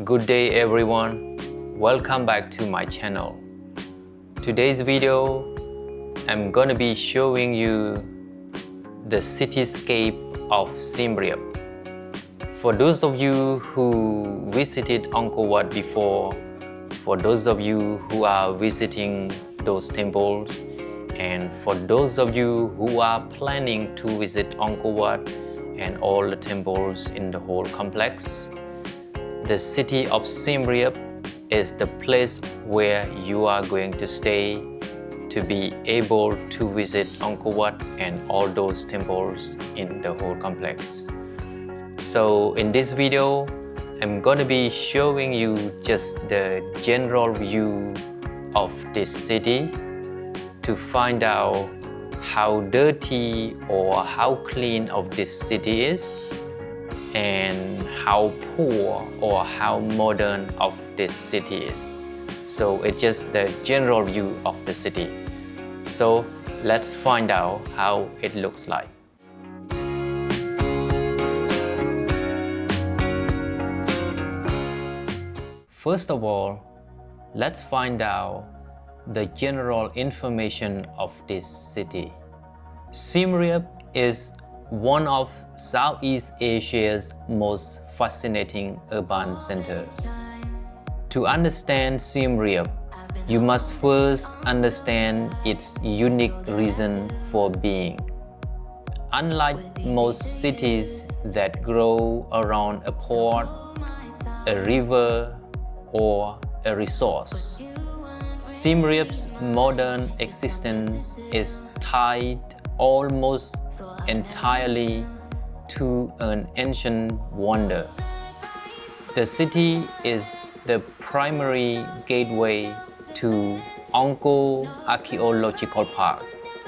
Good day everyone, welcome back to my channel. Today's video, I'm gonna be showing you the cityscape of Siem Reap. For those of you who visited Angkor Wat before, for those of you who are visiting those temples, and for those of you who are planning to visit Angkor Wat and all the temples in the whole complex, the city of Siem Reap is the place where you are going to stay to be able to visit Angkor Wat and all those temples in the whole complex. So in this video, I'm going to be showing you just the general view of this city to find out how dirty or how clean of this city is, and how poor or how modern of this city is. So it's just the general view of the city. So let's find out how it looks like. First of all, let's find out the general information of this city. Siem Reap is one of Southeast Asia's most fascinating urban centers. To understand Siem Reap, you must first understand its unique reason for being. Unlike most cities that grow around a port, a river, or a resource, Siem Reap's modern existence is tied almost entirely to an ancient wonder. The city is the primary gateway to Angkor Archaeological Park,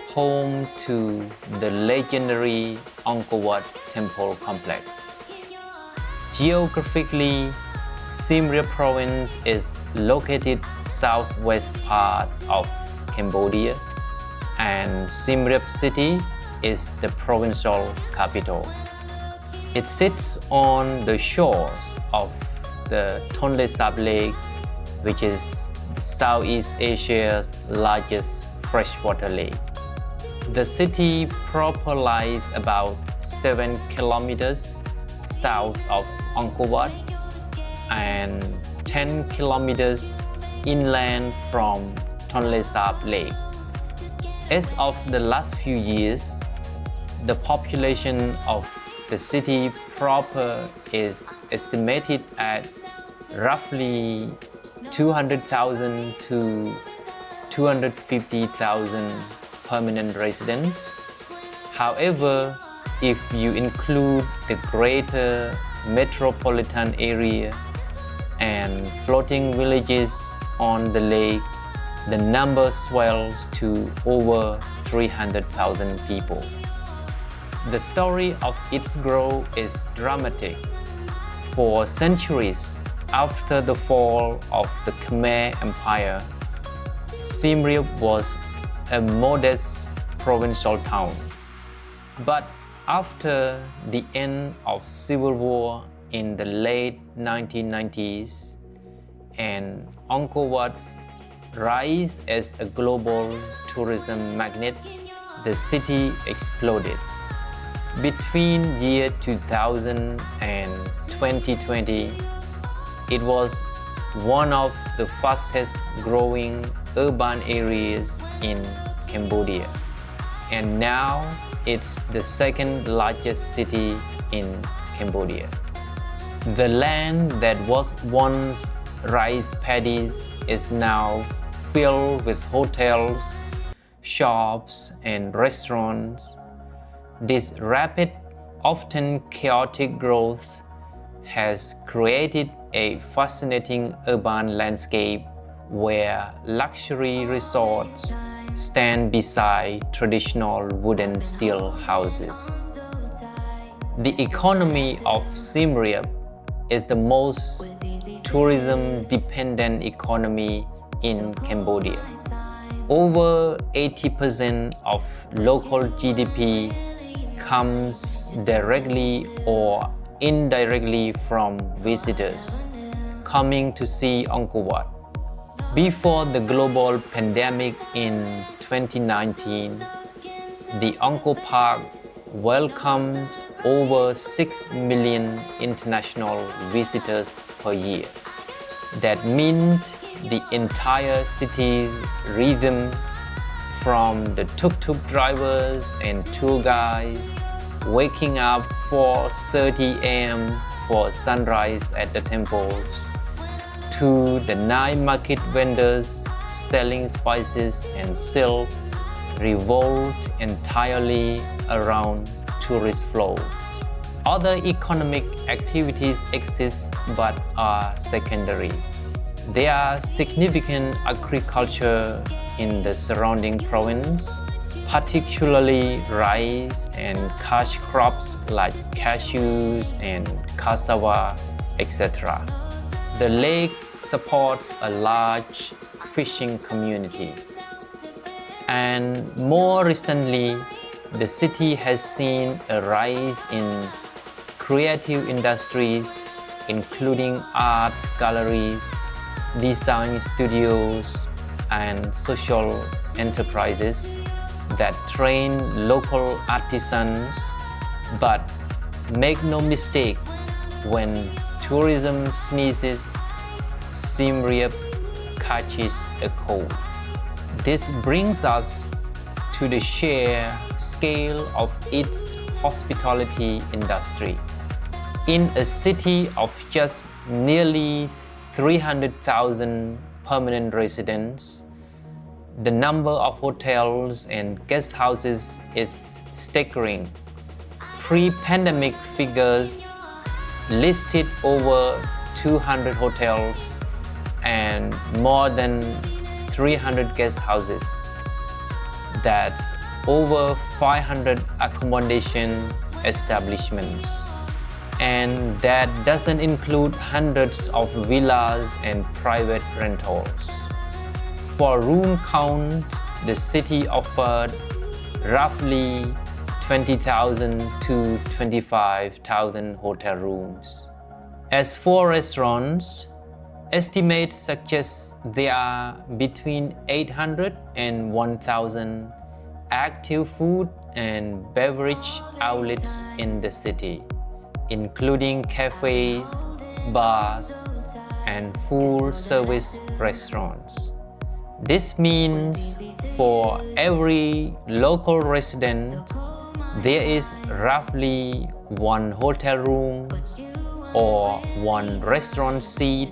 home to the legendary Angkor Wat temple complex. Geographically, Siem Reap province is located southwest part of Cambodia, and Siem Reap city is the provincial capital. It sits on the shores of the Tonle Sap Lake, which is Southeast Asia's largest freshwater lake. The city proper lies about 7 kilometers south of Angkor Wat and 10 kilometers inland from Tonle Sap Lake. As of the last few years, the population of the city proper is estimated at roughly 200,000 to 250,000 permanent residents. However, if you include the greater metropolitan area and floating villages on the lake, the number swells to over 300,000 people. The story of its growth is dramatic. For centuries after the fall of the Khmer Empire, Siem Reap was a modest provincial town. But after the end of Civil War in the late 1990s and Angkor Wat's rise as a global tourism magnet, the city exploded. Between year 2000 and 2020, it was one of the fastest growing urban areas in Cambodia, and now it's the second largest city in Cambodia. The land that was once rice paddies is now filled with hotels, shops, and restaurants. This rapid, often chaotic growth has created a fascinating urban landscape where luxury resorts stand beside traditional wooden steel houses. The economy of Siem Reap is the most tourism-dependent economy in Cambodia. Over 80% of local GDP comes directly or indirectly from visitors, coming to see Angkor Wat. Before the global pandemic in 2019, the Angkor Park welcomed over 6 million international visitors per year. That meant the entire city's rhythm, from the tuk-tuk drivers and tour guides waking up 4:30 a.m. for sunrise at the temples, to the night market vendors selling spices and silk, revolved entirely around tourist flows. Other economic activities exist but are secondary. There are significant agriculture in the surrounding province, particularly rice and cash crops like cashews and cassava, etc. The lake supports a large fishing community. And more recently, the city has seen a rise in creative industries, including art galleries, design studios, and social enterprises that train local artisans. But make no mistake, when tourism sneezes, Siem Reap catches a cold. This brings us to the sheer scale of its hospitality industry. In a city of just nearly 300,000 permanent residents, the number of hotels and guest houses is staggering. Pre-pandemic figures listed over 200 hotels and more than 300 guest houses. That's over 500 accommodation establishments. And that doesn't include hundreds of villas and private rentals. For room count, the city offered roughly 20,000 to 25,000 hotel rooms. As for restaurants, estimates suggest there are between 800 and 1,000 active food and beverage outlets in the city, including cafes, bars, and full-service restaurants. This means for every local resident, there is roughly one hotel room or one restaurant seat,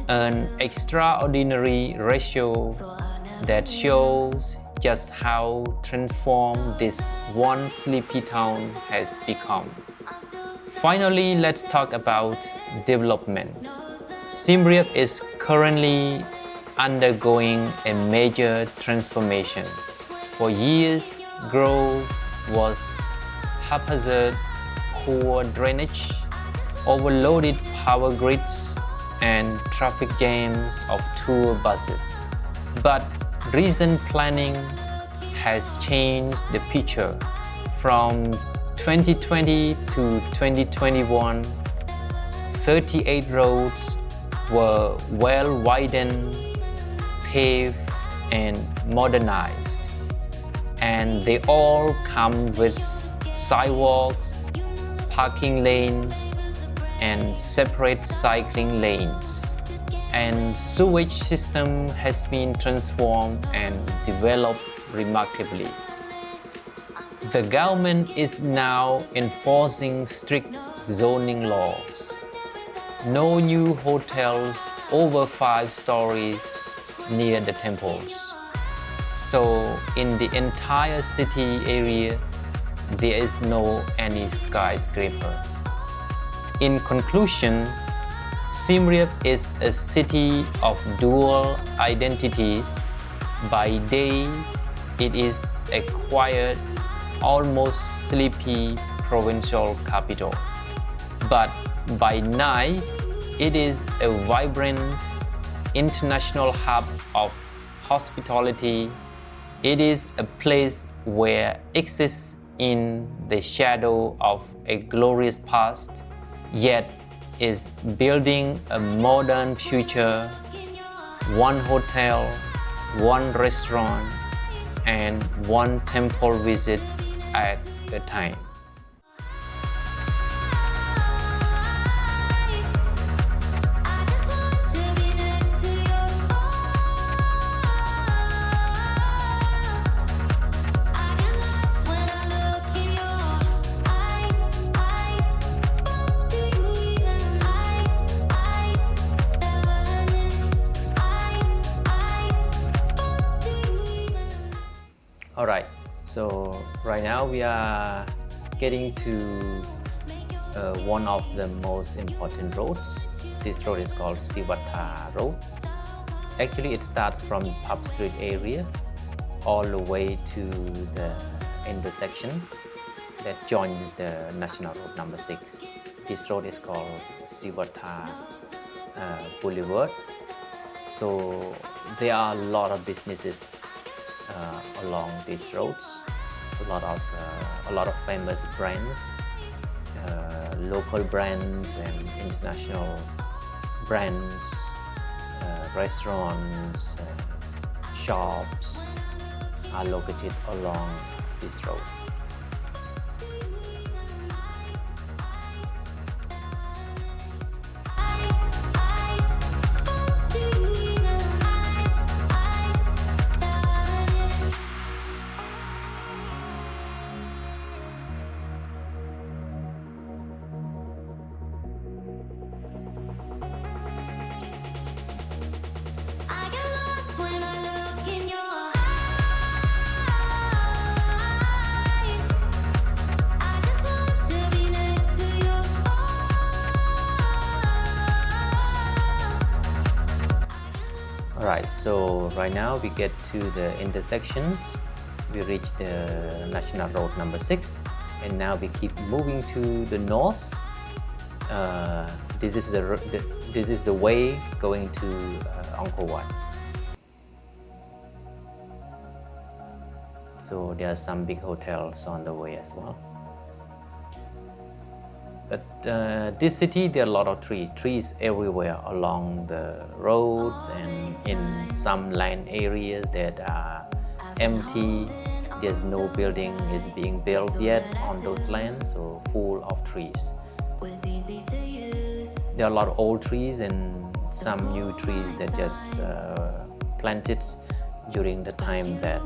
an extraordinary ratio that shows just how transformed this one sleepy town has become. Finally, let's talk about development. Siem Reap is currently undergoing a major transformation. For years, growth was haphazard, poor drainage, overloaded power grids, and traffic jams of tour buses. But recent planning has changed the picture. From 2020 to 2021, 38 roads were well widened, paved, and modernized. And they all come with sidewalks, parking lanes, and separate cycling lanes. And sewage system has been transformed and developed remarkably. The government is now enforcing strict zoning laws. No new hotels over 5 stories near the temples. So in the entire city area, there is no any skyscraper. In conclusion, Siem Reap is a city of dual identities. By day, it is a quiet, almost sleepy provincial capital. But by night, it is a vibrant international hub of hospitality. It is a place where exists in the shadow of a glorious past, yet is building a modern future, one hotel, one restaurant, and one temple visit at a time. Alright, so right now we are getting to one of the most important roads. This road is called Siwata Road. Actually, it starts from Pub Street area all the way to the intersection that joins the National Road number 6. This road is called Siwata Boulevard. So there are a lot of businesses along these roads, a lot of famous brands, local brands and international brands, restaurants, shops are located along this road. Alright, so right now we get to the intersections. We reach the National Road number 6, and now we keep moving to the north. This is the way going to Angkor Wat. So there are some big hotels on the way as well. But this city, there are a lot of trees everywhere along the road, and in some land areas that are empty. There's no building is being built yet on those lands, so full of trees. There are a lot of old trees and some new trees that just planted during the time that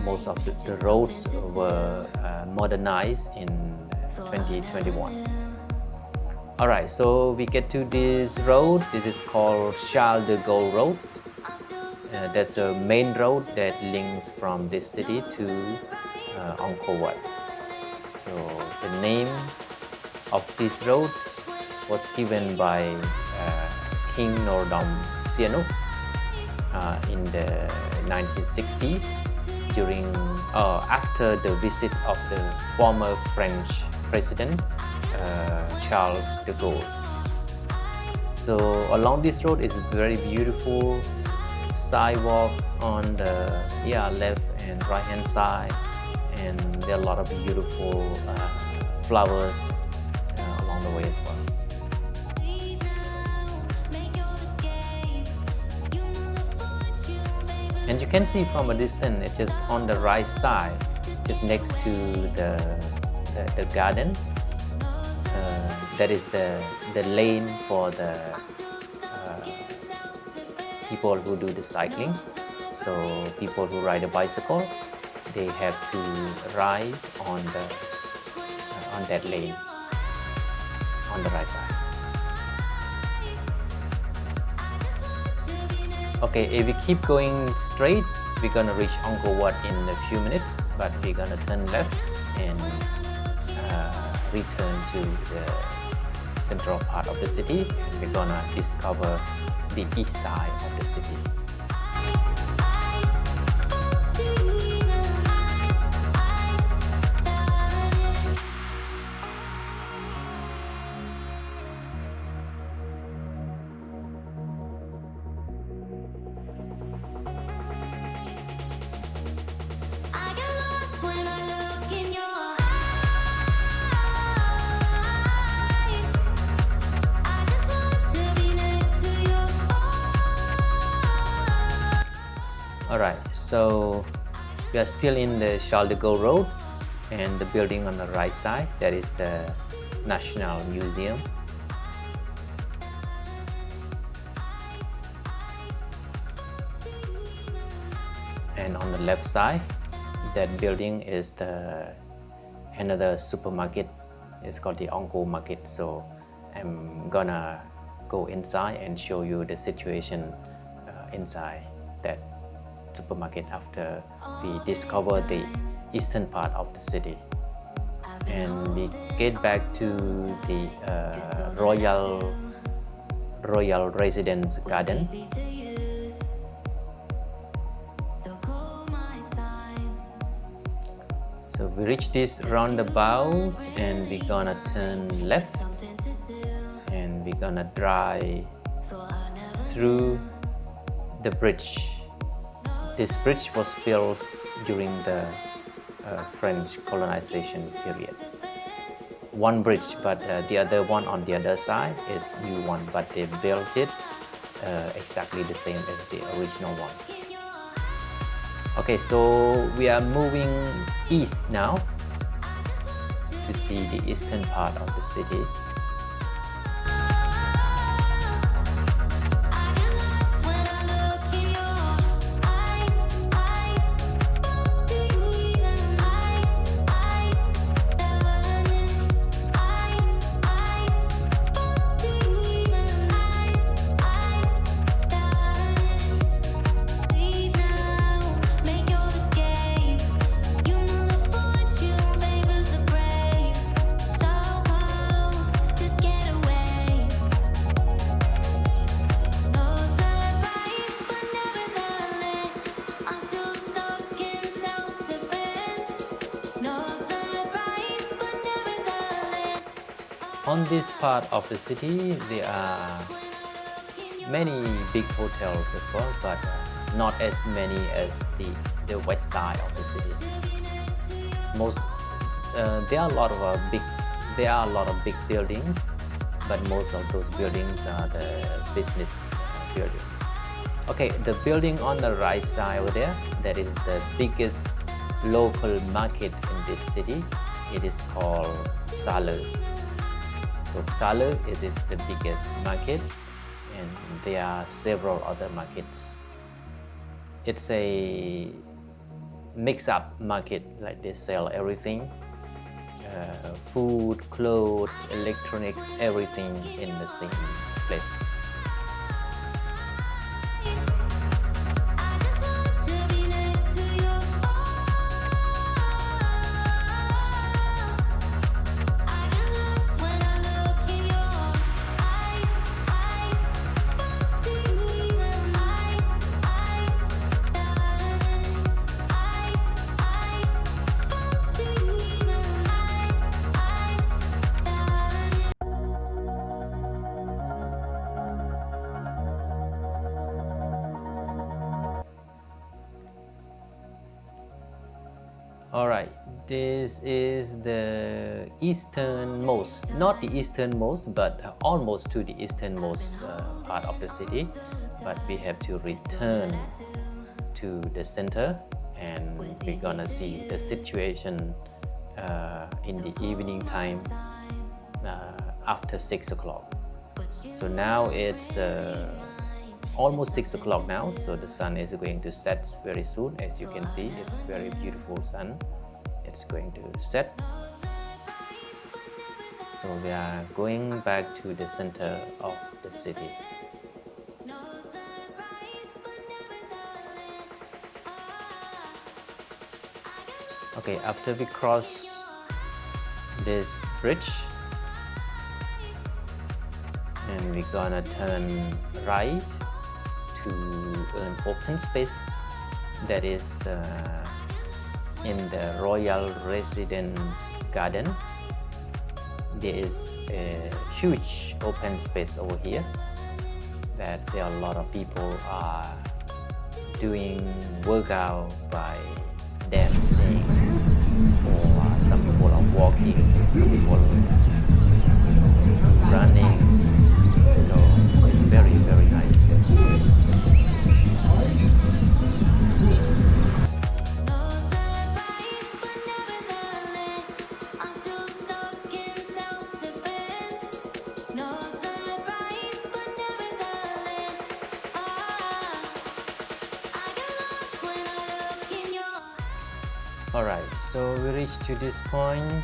most of the roads were modernized in 2021. Alright, so we get to this road. This is called Charles de Gaulle Road. That's a main road that links from this city to Angkor Wat. So the name of this road was given by King Norodom Sihanouk in the 1960s during after the visit of the former French President Charles de Gaulle. So along this road is very beautiful sidewalk on the left and right hand side, and there are a lot of beautiful flowers along the way as well. And you can see from a distance, it's just on the right side, just next to the garden. That is the lane for the people who do the cycling. So people who ride a bicycle, they have to ride on that lane on the right side. Okay, if we keep going straight, we're gonna reach Angkor Wat in a few minutes, but we're gonna turn left and return to the central part of the city. We're gonna discover the east side of the city. So we are still in the Charles de Gaulle Road, and the building on the right side, that is the National Museum. And on the left side, that building is another supermarket. It's called the Angkor Market. So I'm gonna go inside and show you the situation inside that supermarket after we discover the eastern part of the city. And we get back to the Royal Residence Garden. So we reach this roundabout and we're gonna turn left and we're gonna drive through the bridge. This bridge was built during the French colonization period. One bridge, but the other one on the other side is new one, but they built it exactly the same as the original one. Okay, so we are moving east now to see the eastern part of the city. On this part of the city, there are many big hotels as well, but not as many as the west side of the city. There are a lot of big buildings, but most of those buildings are the business buildings. Okay, the building on the right side over there, that is the biggest local market in this city. It is called Sale. So Sale is the biggest market, and there are several other markets. It's a mix-up market, like they sell everything, food, clothes, electronics, everything in the same place. Alright, this is the easternmost, not the easternmost, but almost to the easternmost part of the city. But we have to return to the center, and we're gonna see the situation in the evening time after 6 o'clock. So now it's almost 6 o'clock now, so the sun is going to set very soon. As you can see, it's very beautiful sun. It's going to set. So we are going back to the center of the city. Okay, after we cross this bridge, and we're gonna turn right to an open space that is in the Royal Residence Garden. There is a huge open space over here that there are a lot of people are doing workout by dancing, or some people are walking, some people running. So it's very, very nice place. Alright, so we reached to this point.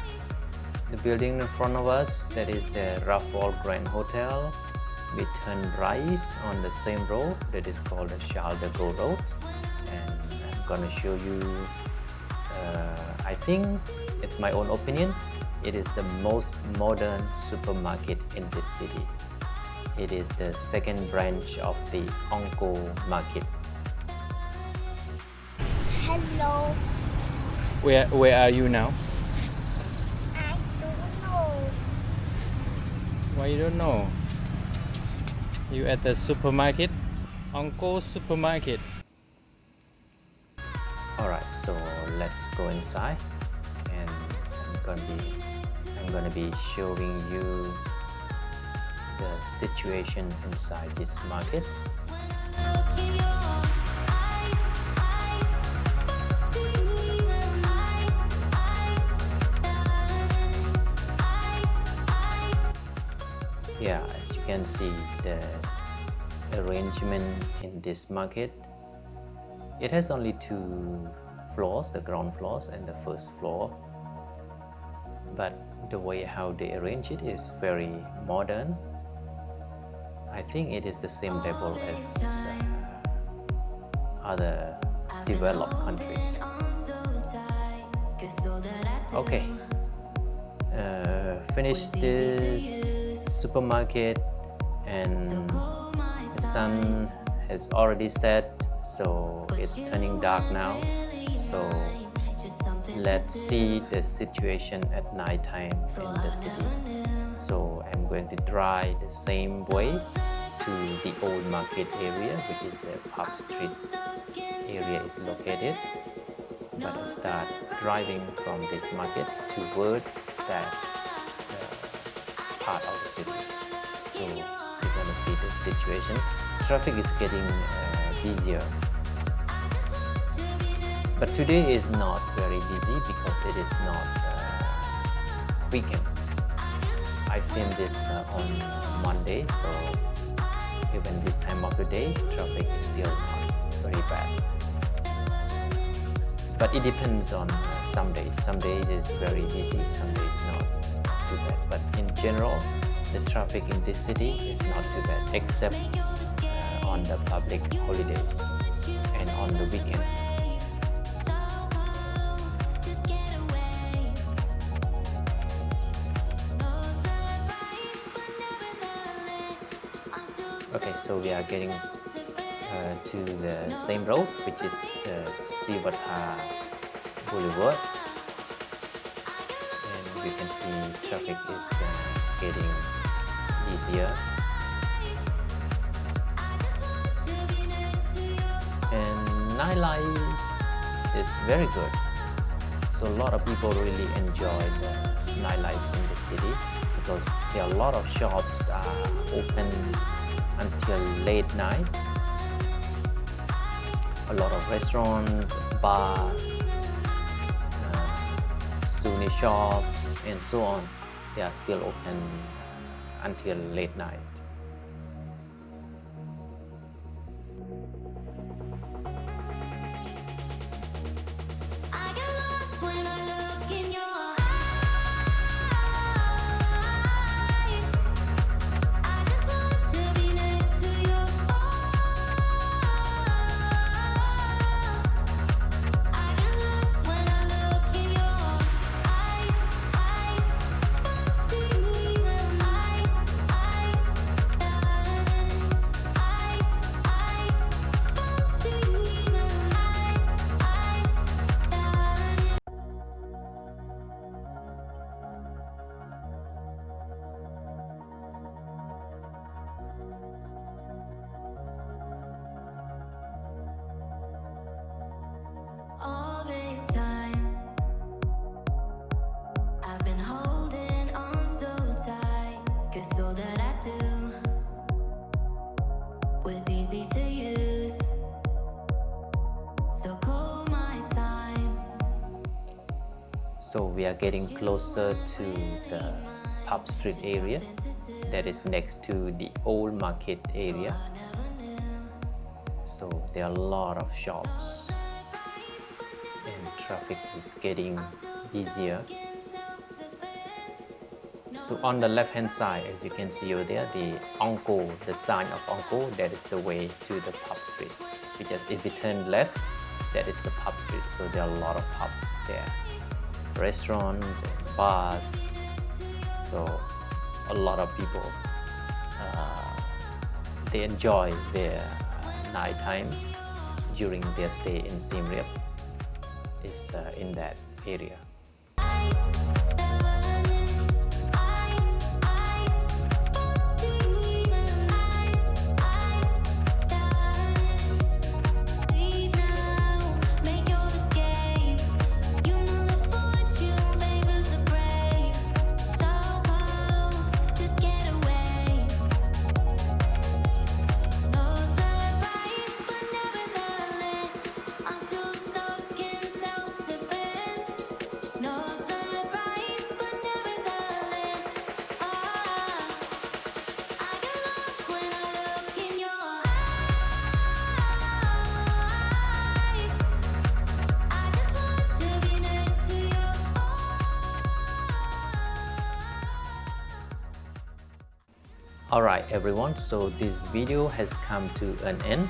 The building in front of us, that is the Raffles Grand Hotel. We turn right on the same road that is called the Charles de Gaulle Road, and I'm gonna show you, I think it's my own opinion, it is the most modern supermarket in this city. It is the second branch of the Angkor market. Hello. Where are you now? I don't know. Why you don't know? You at the supermarket? Angkor supermarket. Alright, so let's go inside, and I'm gonna be showing you the situation inside this market. Yeah, as you can see, the arrangement in this market, it has only 2 floors, the ground floors and the first floor, but the way how they arrange it is very modern. I think it is the same level as other developed countries. Okay, finish this supermarket, and the sun has already set, so it's turning dark now. So let's see the situation at night time in the city. So I'm going to drive the same way to the old market area, which is the pub street area is located, but I start driving from this market toward that part of the city. So you're gonna see the situation. Traffic is getting busier, but today is not very busy because it is not weekend. I filmed this on Monday, so even this time of the day, traffic is still not very bad. But it depends on some days. Some days is very busy, some days not too bad. But in general, the traffic in this city is not too bad, except on the public holiday and on the weekend. Okay, so we are getting to the same road, which is the Siem Reap Boulevard, and you can see traffic is getting easier, and nightlife is very good. So a lot of people really enjoy the nightlife in the city because there are a lot of shops are open until late night. A lot of restaurants, bars, souvenir shops, and so on, they are still open until late night. All this time, I've been holding on so tight, 'cause all that I do was easy to use. So call my time. So we are getting closer to the pub street area that is next to the old market area. So there are a lot of shops. and traffic is getting busier. So on the left hand side, as you can see over there, the Angkor, the sign of Angkor, that is the way to the pub street. If we turn left, that is the pub street. So there are a lot of pubs there, restaurants and bars. So a lot of people, they enjoy their nighttime during their stay in Siem Reap. Is in that area. Alright everyone, so this video has come to an end.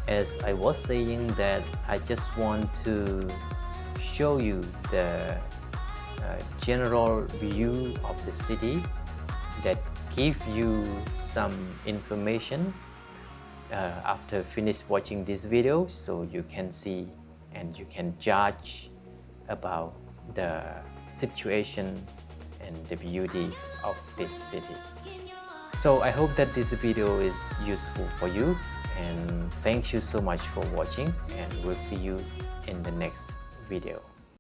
As I was saying that I just want to show you the general view of the city that give you some information after finish watching this video, so you can see and you can judge about the situation and the beauty of this city. So I hope that this video is useful for you, and thank you so much for watching, and we'll see you in the next video.